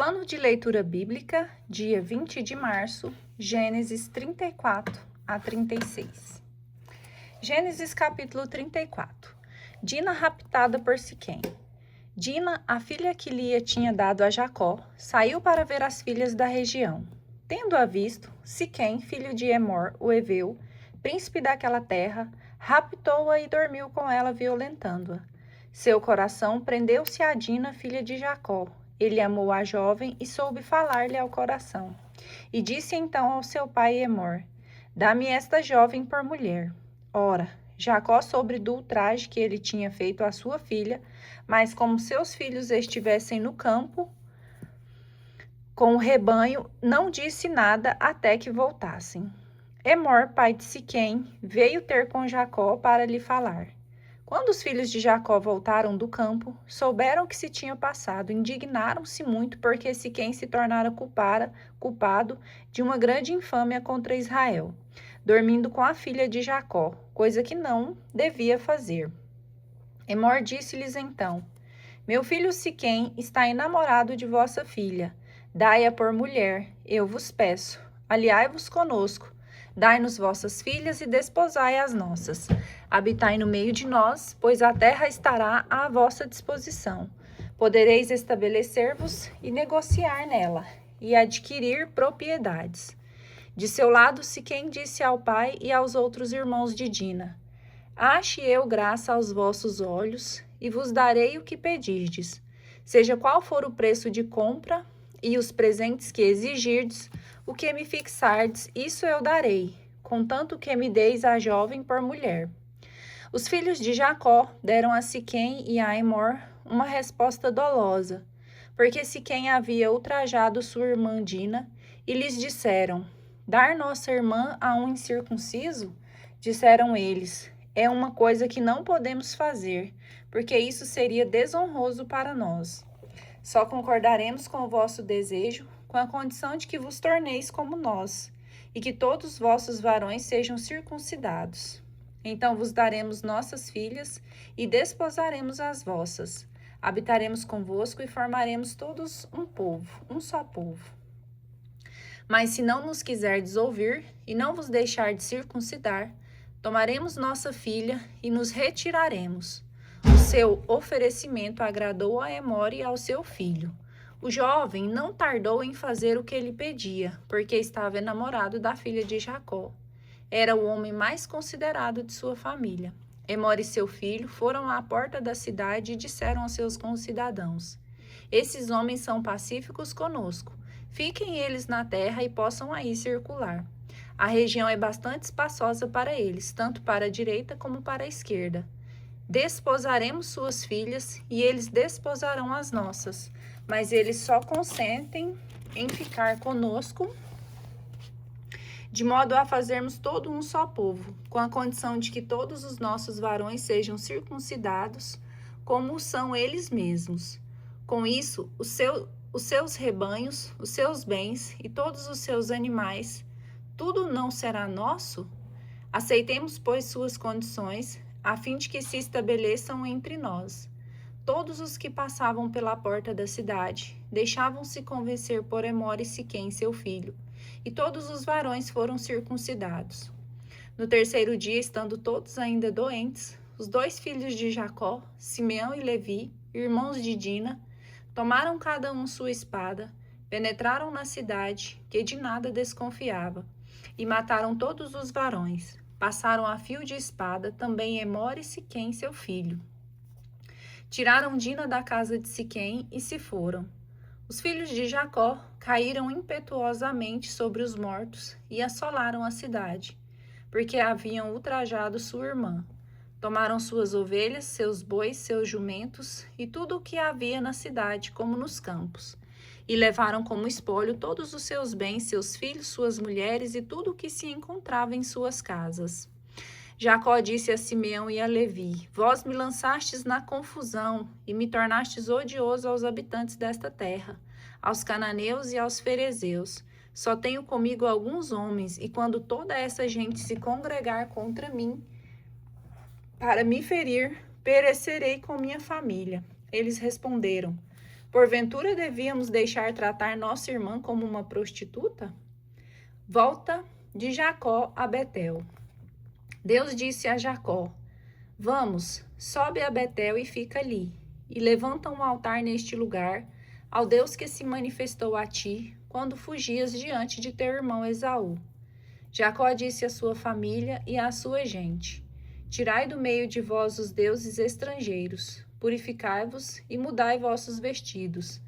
Plano de leitura bíblica, dia 20 de março, Gênesis 34 a 36. Gênesis capítulo 34. Dina raptada por Siquém. Dina, a filha que Lia tinha dado a Jacó, saiu para ver as filhas da região. Tendo-a visto, Siquém, filho de Emor, o heveu, príncipe daquela terra, raptou-a e dormiu com ela, violentando-a. Seu coração prendeu-se a Dina, filha de Jacó. Ele amou a jovem e soube falar-lhe ao coração. E disse então ao seu pai Emor: Dá-me esta jovem por mulher. Ora, Jacó soube do ultraje que ele tinha feito à sua filha, mas como seus filhos estivessem no campo com o rebanho, não disse nada até que voltassem. Emor, pai de Siquém, veio ter com Jacó para lhe falar. Quando os filhos de Jacó voltaram do campo, souberam o que se tinha passado, indignaram-se muito porque Siquém se tornara culpado de uma grande infâmia contra Israel, dormindo com a filha de Jacó, coisa que não devia fazer. Emor disse-lhes então: Meu filho Siquém está enamorado de vossa filha. Dai-a por mulher, eu vos peço. Aliai-vos conosco. Dai-nos vossas filhas e desposai as nossas. Habitai no meio de nós, pois a terra estará à vossa disposição. Podereis estabelecer-vos e negociar nela, e adquirir propriedades. De seu lado, Siquém disse ao pai e aos outros irmãos de Dina: Ache eu graça aos vossos olhos, e vos darei o que pedirdes. Seja qual for o preço de compra e os presentes que exigirdes, o que me fixardes, isso eu darei, contanto que me deis a jovem por mulher. Os filhos de Jacó deram a Siquém e a Emor uma resposta dolosa, porque Siquém havia ultrajado sua irmã Dina, e lhes disseram: Dar nossa irmã a um incircunciso? Disseram eles: É uma coisa que não podemos fazer, porque isso seria desonroso para nós. Só concordaremos com o vosso desejo, com a condição de que vos torneis como nós, e que todos os vossos varões sejam circuncidados. Então vos daremos nossas filhas e desposaremos as vossas. Habitaremos convosco e formaremos todos um povo, um só povo. Mas se não nos quiserdes ouvir e não vos deixar de circuncidar, tomaremos nossa filha e nos retiraremos. O seu oferecimento agradou a Emor e ao seu filho. O jovem não tardou em fazer o que ele pedia, porque estava enamorado da filha de Jacó. Era o homem mais considerado de sua família. Emor e seu filho foram à porta da cidade e disseram aos seus concidadãos: Esses homens são pacíficos conosco. Fiquem eles na terra e possam aí circular. A região é bastante espaçosa para eles, tanto para a direita como para a esquerda. Desposaremos suas filhas e eles desposarão as nossas, mas eles só consentem em ficar conosco, de modo a fazermos todo um só povo, com a condição de que todos os nossos varões sejam circuncidados, como são eles mesmos. Com isso, os seus rebanhos, os seus bens e todos os seus animais, tudo não será nosso? Aceitemos, pois, suas condições, a fim de que se estabeleçam entre nós. Todos os que passavam pela porta da cidade deixavam-se convencer por Emor e Siquém, seu filho, e todos os varões foram circuncidados. No terceiro dia, estando todos ainda doentes, os dois filhos de Jacó, Simeão e Levi, irmãos de Dina, tomaram cada um sua espada, penetraram na cidade, que de nada desconfiava, e mataram todos os varões. Passaram a fio de espada também Emor e Siquém, seu filho. Tiraram Dina da casa de Siquém e se foram. Os filhos de Jacó caíram impetuosamente sobre os mortos e assolaram a cidade, porque haviam ultrajado sua irmã. Tomaram suas ovelhas, seus bois, seus jumentos e tudo o que havia na cidade, como nos campos. E levaram como espólio todos os seus bens, seus filhos, suas mulheres e tudo o que se encontrava em suas casas. Jacó disse a Simeão e a Levi: Vós me lançastes na confusão e me tornastes odioso aos habitantes desta terra, aos cananeus e aos ferezeus. Só tenho comigo alguns homens, e quando toda essa gente se congregar contra mim para me ferir, perecerei com minha família. Eles responderam: Porventura devíamos deixar tratar nossa irmã como uma prostituta? Volta de Jacó a Betel. Deus disse a Jacó: Vamos, sobe a Betel e fica ali, e levanta um altar neste lugar, ao Deus que se manifestou a ti, quando fugias diante de teu irmão Esaú. Jacó disse à sua família e à sua gente: Tirai do meio de vós os deuses estrangeiros, purificai-vos e mudai vossos vestidos.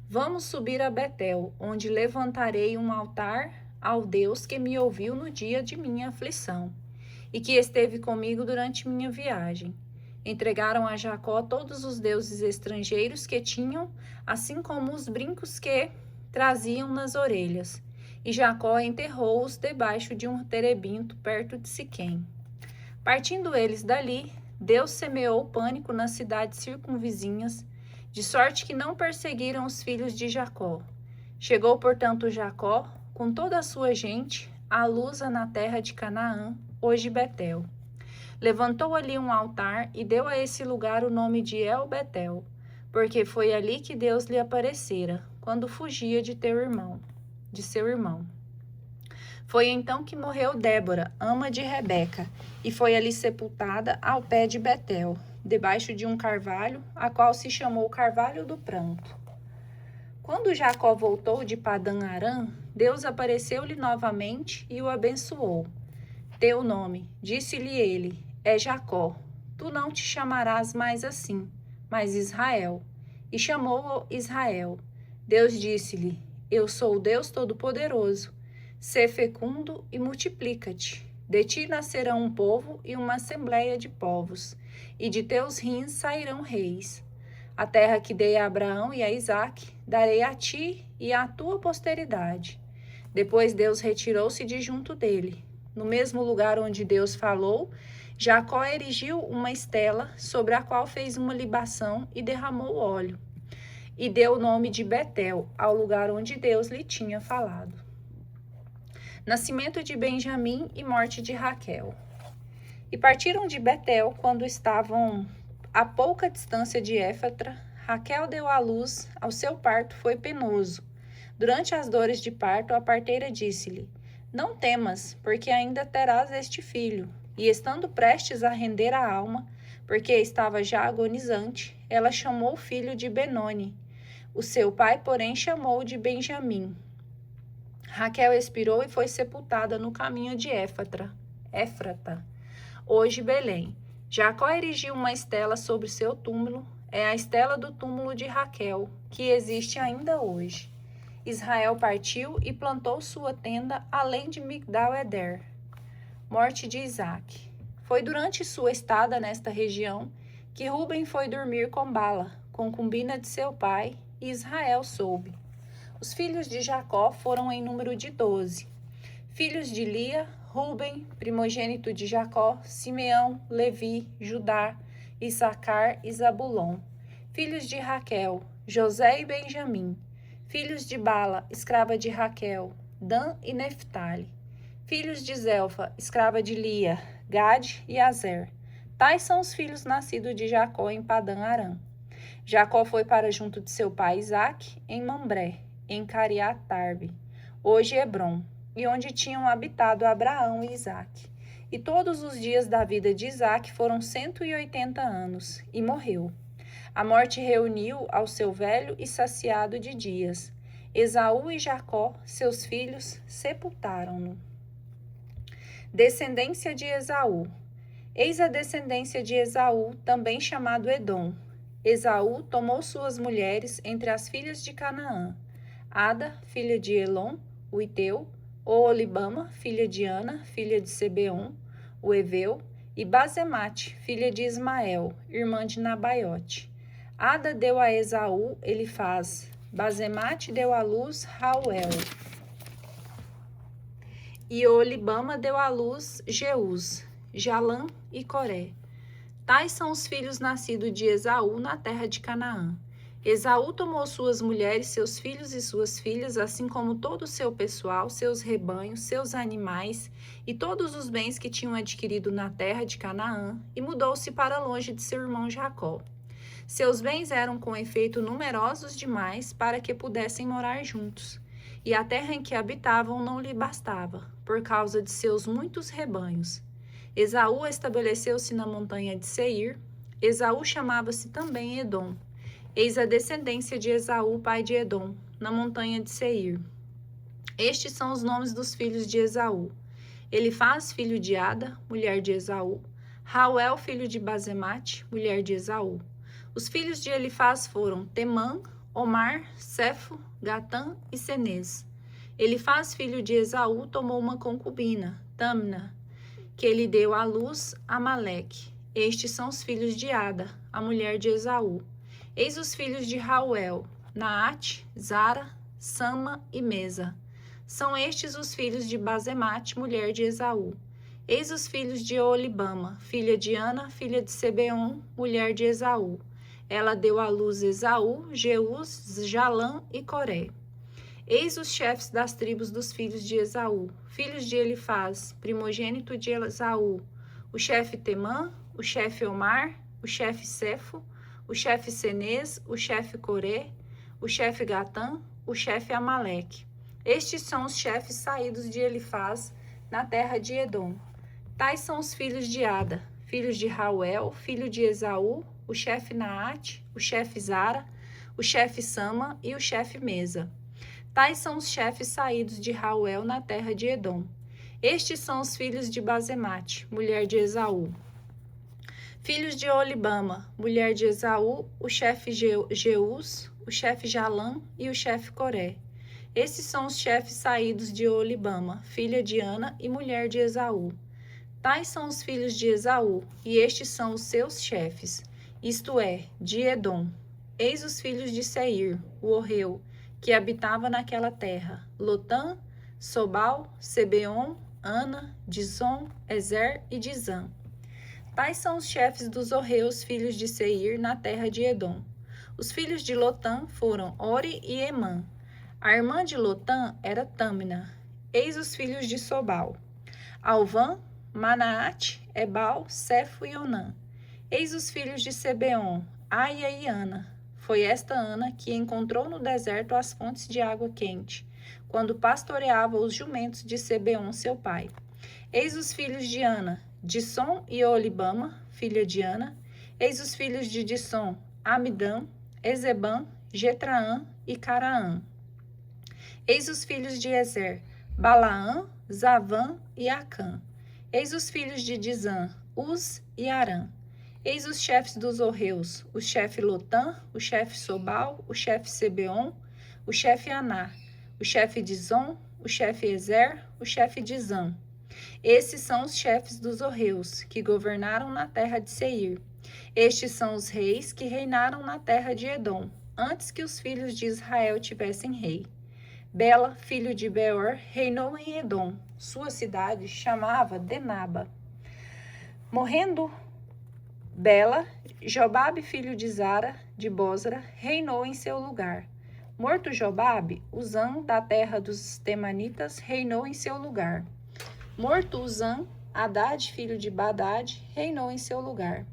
Vamos subir a Betel, onde levantarei um altar ao Deus que me ouviu no dia de minha aflição e que esteve comigo durante minha viagem. Entregaram a Jacó todos os deuses estrangeiros que tinham, assim como os brincos que traziam nas orelhas. E Jacó enterrou-os debaixo de um terebinto perto de Siquém. Partindo eles dali, Deus semeou pânico nas cidades circunvizinhas, de sorte que não perseguiram os filhos de Jacó. Chegou, portanto, Jacó, com toda a sua gente, à Luza na terra de Canaã, hoje Betel. Levantou ali um altar e deu a esse lugar o nome de El-Betel, porque foi ali que Deus lhe aparecera, quando fugia de seu irmão. Foi então que morreu Débora, ama de Rebeca, e foi ali sepultada ao pé de Betel, debaixo de um carvalho, a qual se chamou Carvalho do Pranto. Quando Jacó voltou de Padã-Arã, Deus apareceu-lhe novamente e o abençoou. Teu nome, disse-lhe ele, é Jacó. Tu não te chamarás mais assim, mas Israel. E chamou-o Israel. Deus disse-lhe, eu sou o Deus Todo-Poderoso. Sê fecundo e multiplica-te. De ti nascerão um povo e uma assembleia de povos, e de teus rins sairão reis. A terra que dei a Abraão e a Isaque, darei a ti e à tua posteridade. Depois Deus retirou-se de junto dele. No mesmo lugar onde Deus falou, Jacó erigiu uma estela, sobre a qual fez uma libação e derramou óleo. E deu o nome de Betel ao lugar onde Deus lhe tinha falado. Nascimento de Benjamim e morte de Raquel. E partiram de Betel quando estavam a pouca distância de Éfatra. Raquel deu à luz, ao seu parto foi penoso. Durante as dores de parto, a parteira disse-lhe: Não temas, porque ainda terás este filho. E estando prestes a render a alma, porque estava já agonizante, ela chamou o filho de Benoni. O seu pai, porém, chamou de Benjamim. Raquel expirou e foi sepultada no caminho de Éfrata, hoje Belém. Jacó erigiu uma estela sobre seu túmulo, é a estela do túmulo de Raquel, que existe ainda hoje. Israel partiu e plantou sua tenda além de Migdal-Eder. Morte de Isaque. Foi durante sua estada nesta região que Ruben foi dormir com Bala, concubina de seu pai, e Israel soube. Os filhos de Jacó foram em número de 12. Filhos de Lia, Ruben, primogênito de Jacó, Simeão, Levi, Judá, Issacar e Zabulon. Filhos de Raquel, José e Benjamim. Filhos de Bala, escrava de Raquel, Dan e Neftali. Filhos de Zelfa, escrava de Lia, Gade e Azer. Tais são os filhos nascidos de Jacó em Padã-Arã. Jacó foi para junto de seu pai Isaque, em Mambré, em Cariatarbe, hoje Hebrom, e onde tinham habitado Abraão e Isaque. E todos os dias da vida de Isaque foram 180 anos, e morreu. A morte reuniu ao seu velho e saciado de dias. Esaú e Jacó, seus filhos, sepultaram-no. Descendência de Esaú. Eis a descendência de Esaú, também chamado Edom. Esaú tomou suas mulheres entre as filhas de Canaã: Ada, filha de Elon, o Iteu, Oolibama, filha de Ana, filha de Sebeon, o Eveu, e Basemate, filha de Ismael, irmã de Nabaiote. Ada deu a Esaú Elifaz, Basemate deu à luz Rauel, e Oolibama deu à luz Jeús, Jalã e Coré. Tais são os filhos nascidos de Esaú na terra de Canaã. Esaú tomou suas mulheres, seus filhos e suas filhas, assim como todo o seu pessoal, seus rebanhos, seus animais e todos os bens que tinham adquirido na terra de Canaã, e mudou-se para longe de seu irmão Jacó. Seus bens eram com efeito numerosos demais para que pudessem morar juntos, e a terra em que habitavam não lhe bastava, por causa de seus muitos rebanhos. Esaú estabeleceu-se na montanha de Seir. Esaú chamava-se também Edom. Eis a descendência de Esaú, pai de Edom, na montanha de Seir. Estes são os nomes dos filhos de Esaú: Elifaz, filho de Ada, mulher de Esaú; Rauel, filho de Basemate, mulher de Esaú. Os filhos de Elifaz foram Temã, Omar, Cefo, Gatã e Cenez. Elifaz, filho de Esaú, tomou uma concubina, Tâmina, que lhe deu à luz Amaleque. Estes são os filhos de Ada, a mulher de Esaú. Eis os filhos de Rauel: Naate, Zara, Sama e Mesa. São estes os filhos de Basemate, mulher de Esaú. Eis os filhos de Olibama, filha de Ana, filha de Sebeon, mulher de Esaú. Ela deu à luz Esaú, Jeús, Jalã e Coré. Eis os chefes das tribos dos filhos de Esaú, filhos de Elifaz, primogênito de Esaú: o chefe Temã, o chefe Omar, o chefe Cefo, o chefe Cenez, o chefe Coré, o chefe Gatã, o chefe Amaleque. Estes são os chefes saídos de Elifaz na terra de Edom. Tais são os filhos de Ada, filhos de Rauel, filho de Esaú, o chefe Naate, o chefe Zara, o chefe Sama e o chefe Mesa. Tais são os chefes saídos de Rauel na terra de Edom. Estes são os filhos de Basemate, mulher de Esaú. Filhos de Olibama, mulher de Esaú, o chefe Jeús, o chefe Jalã e o chefe Coré. Estes são os chefes saídos de Olibama, filha de Ana e mulher de Esaú. Tais são os filhos de Esaú, e estes são os seus chefes, isto é, de Edom. Eis os filhos de Seir, o Orreu, que habitava naquela terra: Lotã, Sobal, Sebeon, Ana, Dizon, Ezer e Dizã. Tais são os chefes dos Orreus, filhos de Seir, na terra de Edom. Os filhos de Lotã foram Ori e Emã. A irmã de Lotã era Tâmina. Eis os filhos de Sobal: Alvã, Manaate, Ebal, Cefo e Onã. Eis os filhos de Sebeon: Aia e Ana. Foi esta Ana que encontrou no deserto as fontes de água quente, quando pastoreava os jumentos de Sebeon, seu pai. Eis os filhos de Ana: Disson e Olibama, filha de Ana. Eis os filhos de Disson: Amidã, Ezebã, Jetraã e Caraã. Eis os filhos de Ezer: Balaã, Zavã e Acã. Eis os filhos de Dizã: Uz e Arã. Eis os chefes dos Orreus: o chefe Lotã, o chefe Sobal, o chefe Sebeon, o chefe Aná, o chefe Dizon, o chefe Ezer, o chefe Dizã. Esses são os chefes dos Orreus, que governaram na terra de Seir. Estes são os reis que reinaram na terra de Edom, antes que os filhos de Israel tivessem rei. Bela, filho de Beor, reinou em Edom. Sua cidade chamava Denaba. Morrendo Bela, Jobabe, filho de Zara, de Bosra, reinou em seu lugar. Morto Jobabe, Uzã, da terra dos Temanitas, reinou em seu lugar. Morto Uzã, Hadad, filho de Badad, reinou em seu lugar.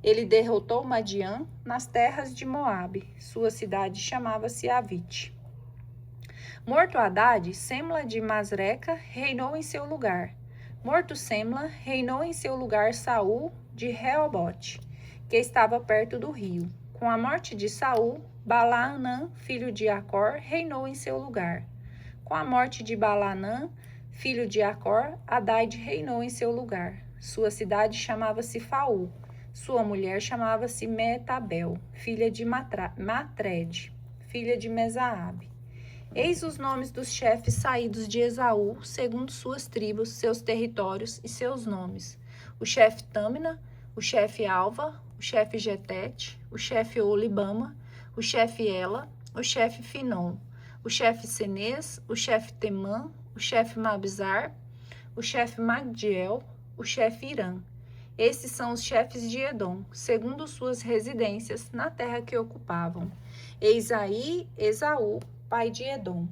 Ele derrotou Madiã nas terras de Moabe. Sua cidade chamava-se Avite. Morto Hadad, Semla de Masreca reinou em seu lugar. Morto Semla, reinou em seu lugar Saul de Reobote, que estava perto do rio. Com a morte de Saul, Balaanã, filho de Acor, reinou em seu lugar. Com a morte de Balaanã, filho de Acor, Hadad reinou em seu lugar. Sua cidade chamava-se Faú. Sua mulher chamava-se Metabel, filha de Matred, filha de Mesaabe. Eis os nomes dos chefes saídos de Esaú, segundo suas tribos, seus territórios e seus nomes: o chefe Tâmina, o chefe Alva, o chefe Getete, o chefe Olibama, o chefe Ela, o chefe Finom, o chefe Cenez, o chefe Temã, o chefe Mabzar, o chefe Magdiel, o chefe Irã. Esses são os chefes de Edom, segundo suas residências na terra que ocupavam. Eis aí Esaú, pai de Edom.